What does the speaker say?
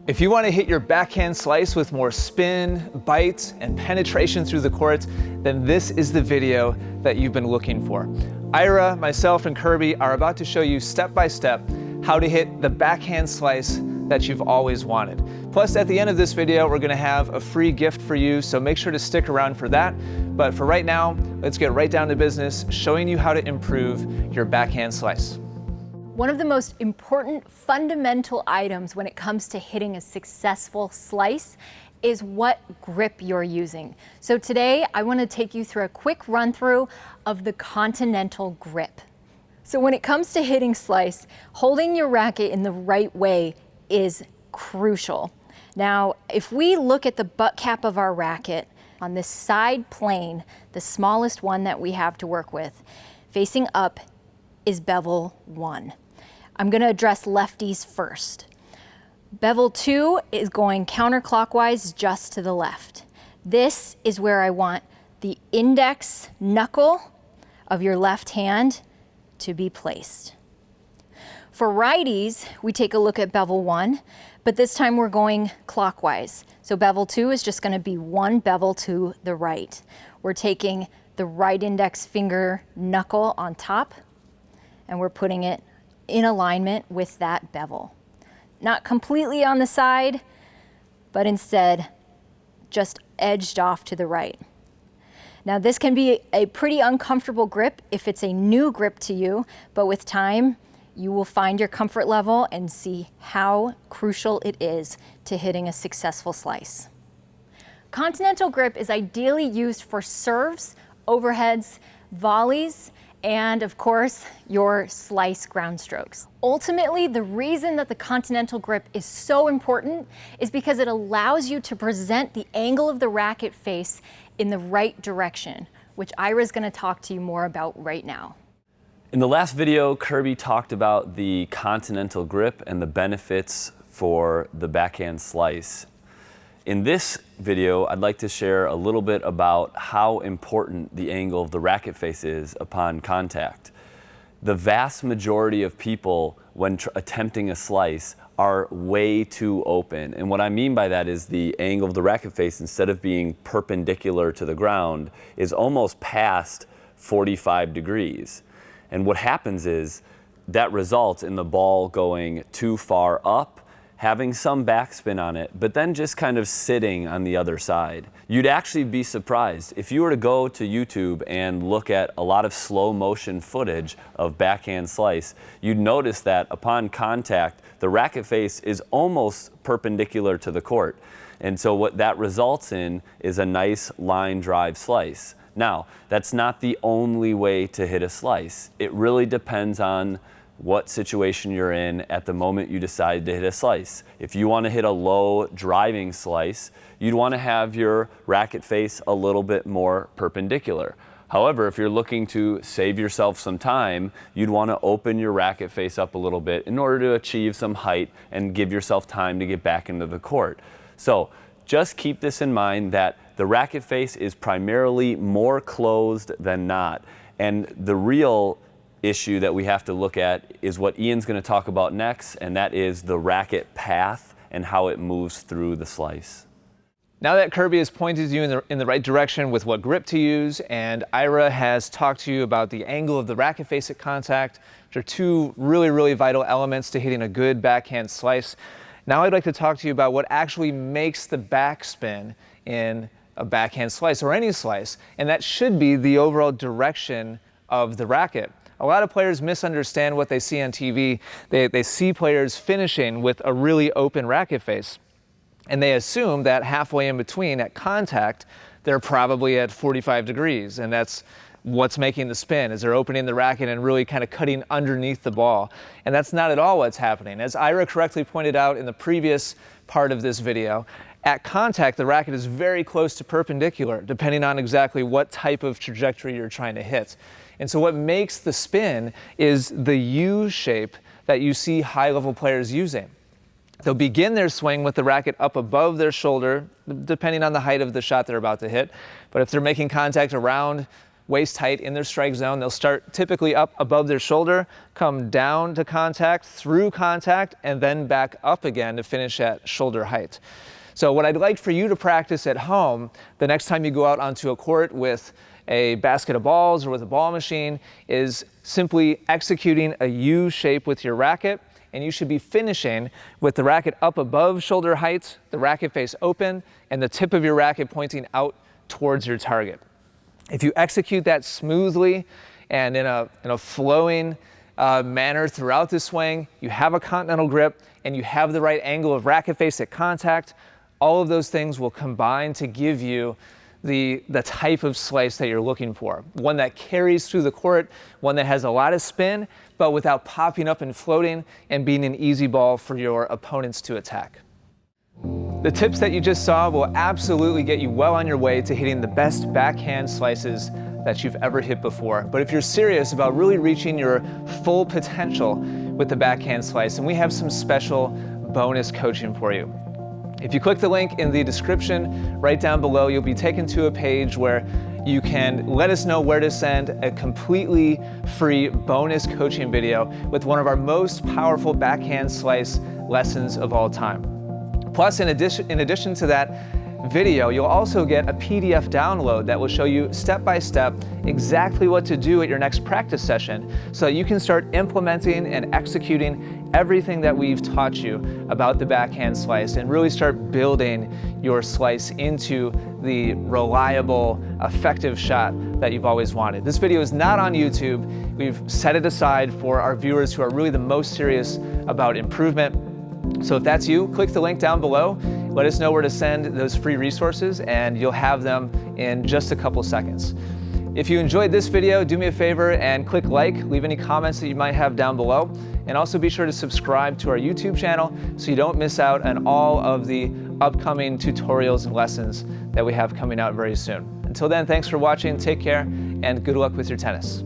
If you want to hit your backhand slice with more spin, bite, and penetration through the court, then this is the video that you've been looking for. Ira, myself, and Kirby are about to show you step-by-step how to hit the backhand slice that you've always wanted. Plus, at the end of this video, we're gonna have a free gift for you, so make sure to stick around for that. But for right now, let's get right down to business, showing you how to improve your backhand slice. One of the most important fundamental items when it comes to hitting a successful slice is what grip you're using. So today I want to take you through a quick run through of the Continental Grip. So when it comes to hitting slice, holding your racket in the right way is crucial. Now, if we look at the butt cap of our racket on this side plane, the smallest one that we have to work with, facing up is bevel 1. I'm going to address lefties first. Bevel 2 is going counterclockwise just to the left. This is where I want the index knuckle of your left hand to be placed. For righties, we take a look at bevel 1, but this time we're going clockwise. So bevel 2 is just going to be one bevel to the right. We're taking the right index finger knuckle on top, and we're putting it in alignment with that bevel. Not completely on the side, but instead just edged off to the right. Now this can be a pretty uncomfortable grip if it's a new grip to you, but with time, you will find your comfort level and see how crucial it is to hitting a successful slice. Continental Grip is ideally used for serves, overheads, volleys, and of course, your slice ground strokes. Ultimately, the reason that the Continental Grip is so important is because it allows you to present the angle of the racket face in the right direction, which Ira's gonna talk to you more about right now. In the last video, Kirby talked about the Continental Grip and the benefits for the backhand slice. In this video, I'd like to share a little bit about how important the angle of the racket face is upon contact. The vast majority of people, when attempting a slice, are way too open. And what I mean by that is the angle of the racket face, instead of being perpendicular to the ground, is almost past 45 degrees. And what happens is that results in the ball going too far up, having some backspin on it, but then just kind of sitting on the other side. You'd actually be surprised if you were to go to YouTube and look at a lot of slow motion footage of backhand slice. You'd notice that upon contact, the racket face is almost perpendicular to the court. And so what that results in is a nice line drive slice. Now, that's not the only way to hit a slice. It really depends on what situation you're in at the moment you decide to hit a slice. If you want to hit a low driving slice, you'd want to have your racket face a little bit more perpendicular. However, if you're looking to save yourself some time, you'd want to open your racket face up a little bit in order to achieve some height and give yourself time to get back into the court. So just keep this in mind, that the racket face is primarily more closed than not. And the real issue that we have to look at is what Ian's going to talk about next, and that is the racket path and how it moves through the slice. Now that Kirby has pointed you in the right direction with what grip to use, and Ira has talked to you about the angle of the racket face at contact, which are two really vital elements to hitting a good backhand slice, now I'd like to talk to you about what actually makes the backspin in a backhand slice, or any slice, and that should be the overall direction of the racket. A lot of players misunderstand what they see on TV. They see players finishing with a really open racket face, and they assume that halfway in between at contact, they're probably at 45 degrees, and that's what's making the spin, is they're opening the racket and really kind of cutting underneath the ball. And that's not at all what's happening. As Ira correctly pointed out in the previous part of this video, at contact, the racket is very close to perpendicular, depending on exactly what type of trajectory you're trying to hit. And so what makes the spin is the U shape that you see high-level players using. They'll begin their swing with the racket up above their shoulder, depending on the height of the shot they're about to hit. But if they're making contact around waist height in their strike zone. They'll start typically up above their shoulder, come down to contact, through contact, and then back up again to finish at shoulder height. So what I'd like for you to practice at home the next time you go out onto a court with a basket of balls or with a ball machine is simply executing a U shape with your racket, and you should be finishing with the racket up above shoulder height, the racket face open, and the tip of your racket pointing out towards your target. If you execute that smoothly and in a flowing manner throughout the swing, you have a continental grip and you have the right angle of racket face at contact, all of those things will combine to give you the type of slice that you're looking for. One that carries through the court, one that has a lot of spin, but without popping up and floating and being an easy ball for your opponents to attack. The tips that you just saw will absolutely get you well on your way to hitting the best backhand slices that you've ever hit before. But if you're serious about really reaching your full potential with the backhand slice, then we have some special bonus coaching for you. If you click the link in the description right down below, you'll be taken to a page where you can let us know where to send a completely free bonus coaching video with one of our most powerful backhand slice lessons of all time. Plus, in addition to that video, you'll also get a PDF download that will show you step-by-step exactly what to do at your next practice session so that you can start implementing and executing everything that we've taught you about the backhand slice and really start building your slice into the reliable, effective shot that you've always wanted. This video is not on YouTube. We've set it aside for our viewers who are really the most serious about improvement. So if that's you, click the link down below. Let us know where to send those free resources and you'll have them in just a couple seconds. If you enjoyed this video, do me a favor and click like, leave any comments that you might have down below, and also be sure to subscribe to our YouTube channel so you don't miss out on all of the upcoming tutorials and lessons that we have coming out very soon. Until then, thanks for watching, take care, and good luck with your tennis.